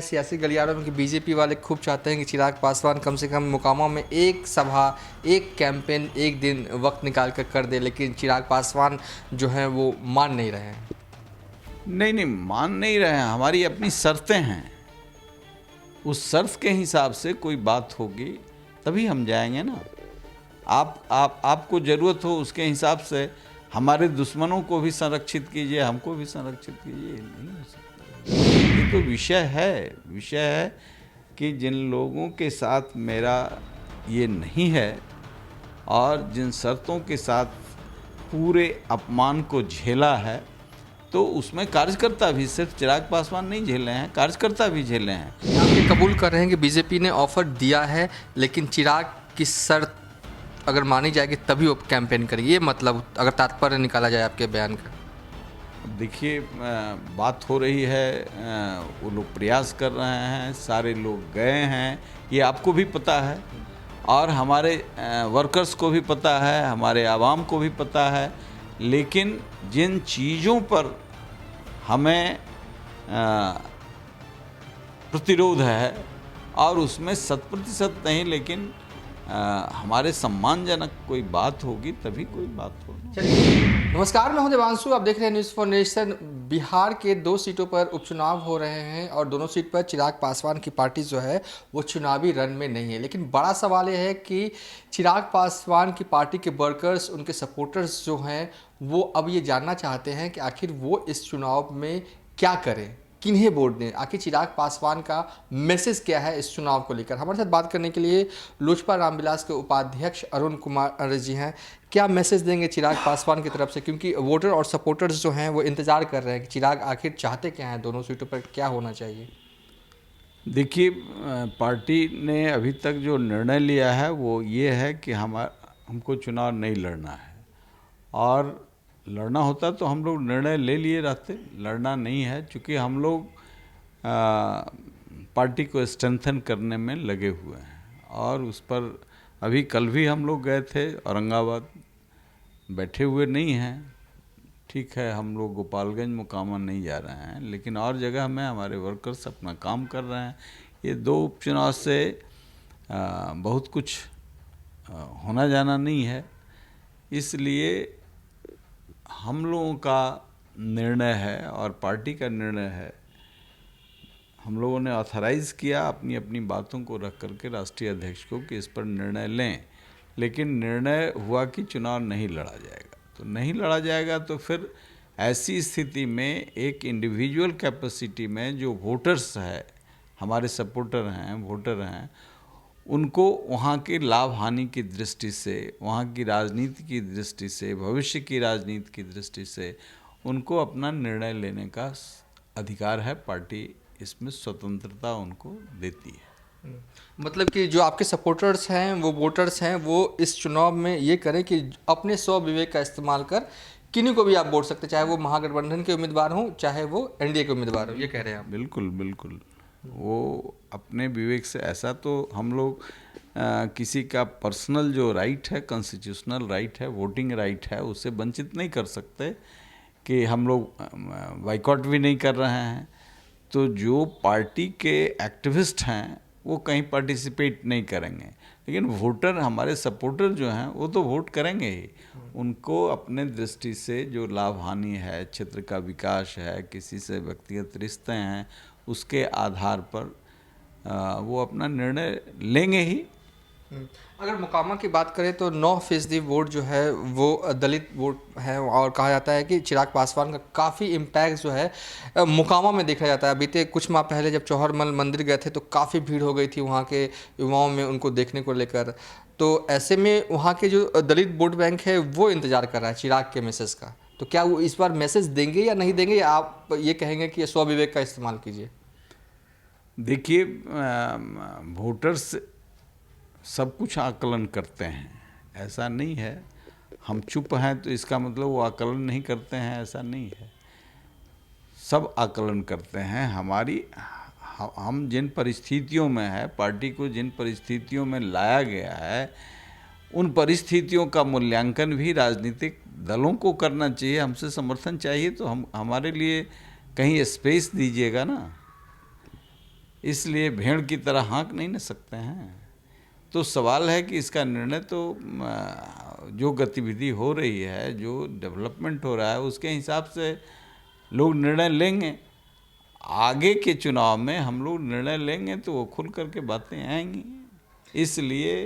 सियासी गलियारों में कि बीजेपी वाले खूब चाहते हैं कि चिराग पासवान कम से कम मोकामा में एक सभा, एक कैंपेन, एक दिन वक्त निकाल कर दे, लेकिन चिराग पासवान जो हैं वो मान नहीं रहे हैं। नहीं नहीं, मान नहीं रहे हैं। हमारी अपनी शर्तें हैं। उस शर्त के हिसाब से कोई बात होगी तभी हम जाएंगे ना। आपको ज़रूरत हो उसके हिसाब से हमारे दुश्मनों को भी संरक्षित कीजिए, हमको भी संरक्षित कीजिए। नहीं हो सकता। ये तो विषय है कि जिन लोगों के साथ मेरा ये नहीं है और जिन शर्तों के साथ पूरे अपमान को झेला है, तो उसमें कार्यकर्ता भी, सिर्फ चिराग पासवान नहीं झेले हैं, कार्यकर्ता भी झेले हैं। आप ये कबूल कर रहे हैं कि बीजेपी ने ऑफर दिया है, लेकिन चिराग की शर्त अगर मानी जाएगी तभी वो कैंपेन करेगी, ये मतलब अगर तात्पर्य निकाला जाए आपके बयान का? देखिए, बात हो रही है, वो लोग प्रयास कर रहे हैं, सारे लोग गए हैं, ये आपको भी पता है और हमारे वर्कर्स को भी पता है, हमारे आवाम को भी पता है। लेकिन जिन चीज़ों पर हमें प्रतिरोध है और उसमें 100% नहीं, लेकिन हमारे सम्मानजनक कोई बात होगी तभी कोई बात होगी। नमस्कार, मैं हूं देवांशु, आप देख रहे हैं न्यूज़ फॉर नेशन। बिहार के 2 सीटों पर उपचुनाव हो रहे हैं और दोनों सीट पर चिराग पासवान की पार्टी जो है वो चुनावी रन में नहीं है। लेकिन बड़ा सवाल यह है कि चिराग पासवान की पार्टी के वर्कर्स, उनके सपोर्टर्स जो हैं वो अब ये जानना चाहते हैं कि आखिर वो इस चुनाव में क्या करें, किन्हें वोट दें, आखिर चिराग पासवान का मैसेज क्या है इस चुनाव को लेकर। हमारे साथ बात करने के लिए लोजपा रामविलास के उपाध्यक्ष अरुण कुमार जी हैं। क्या मैसेज देंगे चिराग पासवान की तरफ से, क्योंकि वोटर और सपोर्टर्स जो हैं वो इंतजार कर रहे हैं कि चिराग आखिर चाहते क्या हैं, दोनों सीटों पर क्या होना चाहिए? देखिए, पार्टी ने अभी तक जो निर्णय लिया है वो ये है कि हमको चुनाव नहीं लड़ना है, और लड़ना होता तो हम लोग निर्णय ले लिए रहते। लड़ना नहीं है, चूँकि हम लोग पार्टी को स्ट्रेंथन करने में लगे हुए हैं और उस पर अभी कल भी हम लोग गए थे औरंगाबाद, बैठे हुए नहीं हैं। ठीक है, हम लोग गोपालगंज मोकामा नहीं जा रहे हैं, लेकिन और जगह में हमारे वर्कर्स अपना काम कर रहे हैं। ये 2 उपचुनाव से बहुत कुछ होना जाना नहीं है, इसलिए हम लोगों का निर्णय है और पार्टी का निर्णय है। हम लोगों ने ऑथराइज़ किया अपनी अपनी बातों को रख करके राष्ट्रीय अध्यक्ष को कि इस पर निर्णय लें, लेकिन निर्णय हुआ कि चुनाव नहीं लड़ा जाएगा। तो नहीं लड़ा जाएगा तो फिर ऐसी स्थिति में एक इंडिविजुअल कैपेसिटी में जो वोटर्स है, हमारे सपोर्टर हैं, वोटर हैं, उनको वहाँ की लाभ हानि की दृष्टि से, वहाँ की राजनीति की दृष्टि से, भविष्य की राजनीति की दृष्टि से उनको अपना निर्णय लेने का अधिकार है। पार्टी इसमें स्वतंत्रता उनको देती है। मतलब कि जो आपके सपोर्टर्स हैं, वो वोटर्स हैं, वो इस चुनाव में ये करें कि अपने स्व विवेक का इस्तेमाल कर किन्हीं को भी आप वोट सकते, चाहे वो महागठबंधन के उम्मीदवार हों, चाहे वो एनडीए के उम्मीदवार हों, ये कह रहे हैं आप? बिल्कुल बिल्कुल, वो अपने विवेक से, ऐसा तो हम लोग किसी का पर्सनल जो राइट है, कॉन्स्टिट्यूशनल राइट है, वोटिंग राइट है, उसे वंचित नहीं कर सकते कि हम लोग बाइकआउट भी नहीं कर रहे हैं। तो जो पार्टी के एक्टिविस्ट हैं वो कहीं पार्टिसिपेट नहीं करेंगे, लेकिन वोटर, हमारे सपोर्टर जो हैं वो तो वोट करेंगे ही। उनको अपने दृष्टि से जो लाभ हानि है, क्षेत्र का विकास है, किसी से व्यक्तिगत रिश्ते हैं, उसके आधार पर वो अपना निर्णय लेंगे ही। अगर मोकामा की बात करें तो 9% वोट जो है वो दलित वोट है और कहा जाता है कि चिराग पासवान का काफ़ी इम्पैक्ट जो है मोकामा में देखा जाता है। बीते कुछ माह पहले जब चौहरमल मंदिर गए थे तो काफ़ी भीड़ हो गई थी वहाँ के युवाओं में उनको देखने को लेकर। तो ऐसे में वहाँ के जो दलित वोट बैंक है वो इंतज़ार कर रहा है चिराग के मैसेज का। तो क्या वो इस बार मैसेज देंगे या नहीं देंगे, या आप ये कहेंगे कि स्व विवेक का इस्तेमाल कीजिए? देखिए, वोटर्स सब कुछ आकलन करते हैं, ऐसा नहीं है। हम चुप हैं तो इसका मतलब वो आकलन नहीं करते हैं, ऐसा नहीं है। सब आकलन करते हैं। हम जिन परिस्थितियों में है, पार्टी को जिन परिस्थितियों में लाया गया है, उन परिस्थितियों का मूल्यांकन भी राजनीतिक दलों को करना चाहिए। हमसे समर्थन चाहिए तो हमारे लिए कहीं स्पेस दीजिएगा ना। इसलिए भेड़ की तरह हाँक नहीं न सकते हैं। तो सवाल है कि इसका निर्णय तो जो गतिविधि हो रही है, जो डेवलपमेंट हो रहा है, उसके हिसाब से लोग निर्णय लेंगे। आगे के चुनाव में हम लोग निर्णय लेंगे तो वो खुल करके बातें आएंगी। इसलिए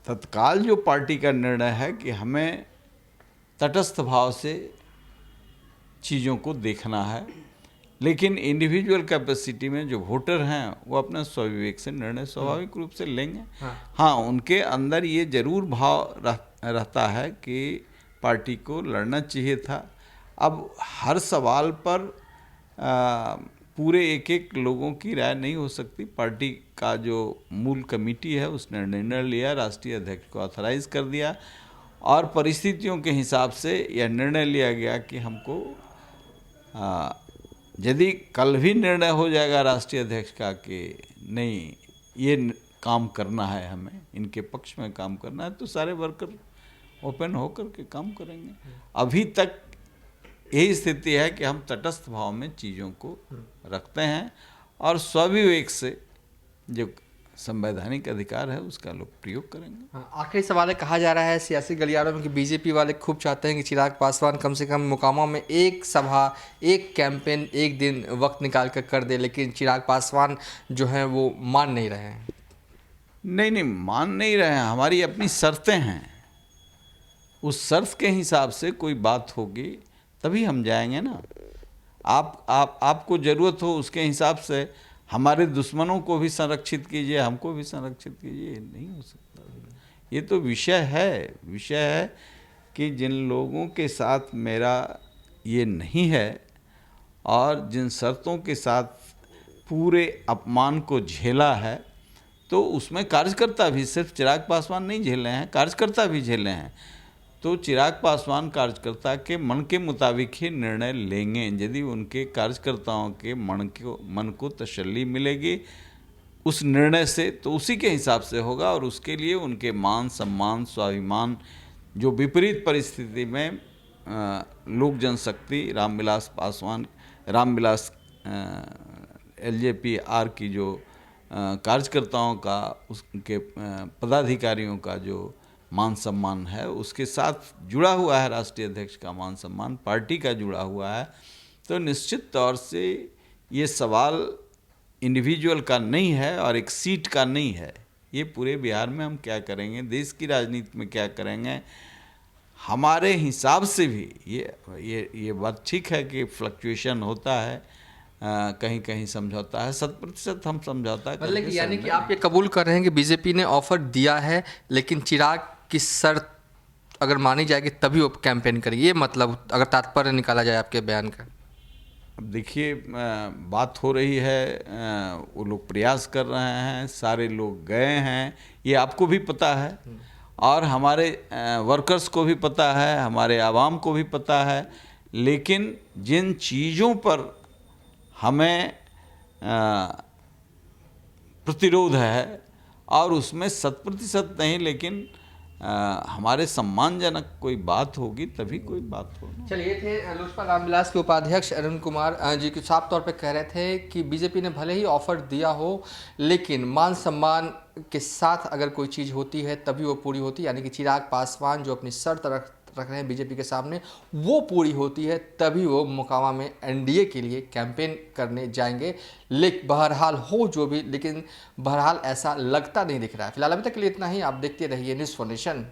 तत्काल जो पार्टी का निर्णय है कि हमें तटस्थ भाव से चीज़ों को देखना है, लेकिन इंडिविजुअल कैपेसिटी में जो वोटर हैं वो अपने स्वविवेक से निर्णय स्वाभाविक रूप से लेंगे। हाँ, उनके अंदर ये जरूर भाव रहता है कि पार्टी को लड़ना चाहिए था। अब हर सवाल पर पूरे एक एक लोगों की राय नहीं हो सकती। पार्टी का जो मूल कमेटी है उसने निर्णय लिया, राष्ट्रीय अध्यक्ष को ऑथराइज कर दिया और परिस्थितियों के हिसाब से यह निर्णय लिया गया कि हमको यदि कल भी निर्णय हो जाएगा राष्ट्रीय अध्यक्ष का कि नहीं ये काम करना है, हमें इनके पक्ष में काम करना है, तो सारे वर्कर ओपन होकर के काम करेंगे। अभी तक यही स्थिति है कि हम तटस्थ भाव में चीज़ों को रखते हैं और स्वविवेक से जो संवैधानिक अधिकार है उसका लोग प्रयोग करेंगे। आखिरी सवाल है, कहा जा रहा है सियासी गलियारों में कि बीजेपी वाले खूब चाहते हैं कि चिराग पासवान कम से कम मोकामा में एक सभा, एक कैंपेन, एक दिन वक्त निकाल कर दे, लेकिन चिराग पासवान जो हैं वो मान नहीं रहे हैं। नहीं, मान नहीं रहे हैं। हमारी अपनी शर्तें हैं, उस शर्त के हिसाब से कोई बात होगी तभी हम जाएंगे ना। आपको ज़रूरत हो उसके हिसाब से हमारे दुश्मनों को भी संरक्षित कीजिए, हमको भी संरक्षित कीजिए, नहीं हो सकता। ये तो विषय है कि जिन लोगों के साथ मेरा ये नहीं है और जिन शर्तों के साथ पूरे अपमान को झेला है, तो उसमें कार्यकर्ता भी, सिर्फ चिराग पासवान नहीं झेले हैं, कार्यकर्ता भी झेले हैं। तो चिराग पासवान कार्यकर्ता के मन के मुताबिक ही निर्णय लेंगे। यदि उनके कार्यकर्ताओं के मन को तसल्ली मिलेगी उस निर्णय से, तो उसी के हिसाब से होगा और उसके लिए उनके मान सम्मान स्वाभिमान जो विपरीत परिस्थिति में लोक जनशक्ति रामविलास LJP-R की जो कार्यकर्ताओं का, उसके पदाधिकारियों का जो मान सम्मान है उसके साथ जुड़ा हुआ है, राष्ट्रीय अध्यक्ष का मान सम्मान पार्टी का जुड़ा हुआ है, तो निश्चित तौर से ये सवाल इंडिविजुअल का नहीं है और एक सीट का नहीं है। ये पूरे बिहार में हम क्या करेंगे, देश की राजनीति में क्या करेंगे, हमारे हिसाब से भी ये बात ठीक है कि फ्लक्चुएशन होता है, कहीं कहीं समझौता है, 100% हम समझौता मतलब यानी कि आप ये कबूल कर रहे हैं कि बीजेपी ने ऑफर दिया है लेकिन चिराग की शर्त अगर मानी जाएगी तभी वो कैंपेन करेगी, ये मतलब अगर तात्पर्य निकाला जाए आपके बयान का। अब देखिए, बात हो रही है, वो लोग प्रयास कर रहे हैं, सारे लोग गए हैं, ये आपको भी पता है और हमारे वर्कर्स को भी पता है, हमारे आवाम को भी पता है। लेकिन जिन चीज़ों पर हमें प्रतिरोध है और उसमें 100% नहीं, लेकिन हमारे सम्मानजनक कोई बात होगी तभी कोई बात होगी। चलिए, थे लोजपा रामविलास के उपाध्यक्ष अरुण कुमार जी की साफ तौर पे कह रहे थे कि बीजेपी ने भले ही ऑफर दिया हो लेकिन मान सम्मान के साथ अगर कोई चीज़ होती है तभी वो पूरी होती है, यानी कि चिराग पासवान जो अपनी शर्त रख रहे हैं बीजेपी के सामने वो पूरी होती है तभी वो मोकामा में NDA के लिए कैंपेन करने जाएंगे। लेकिन बहरहाल हो जो भी, लेकिन बहरहाल ऐसा लगता नहीं दिख रहा है। फिलहाल अभी तक के लिए इतना ही। आप देखते रहिए न्यूज़ फॉर नेशन।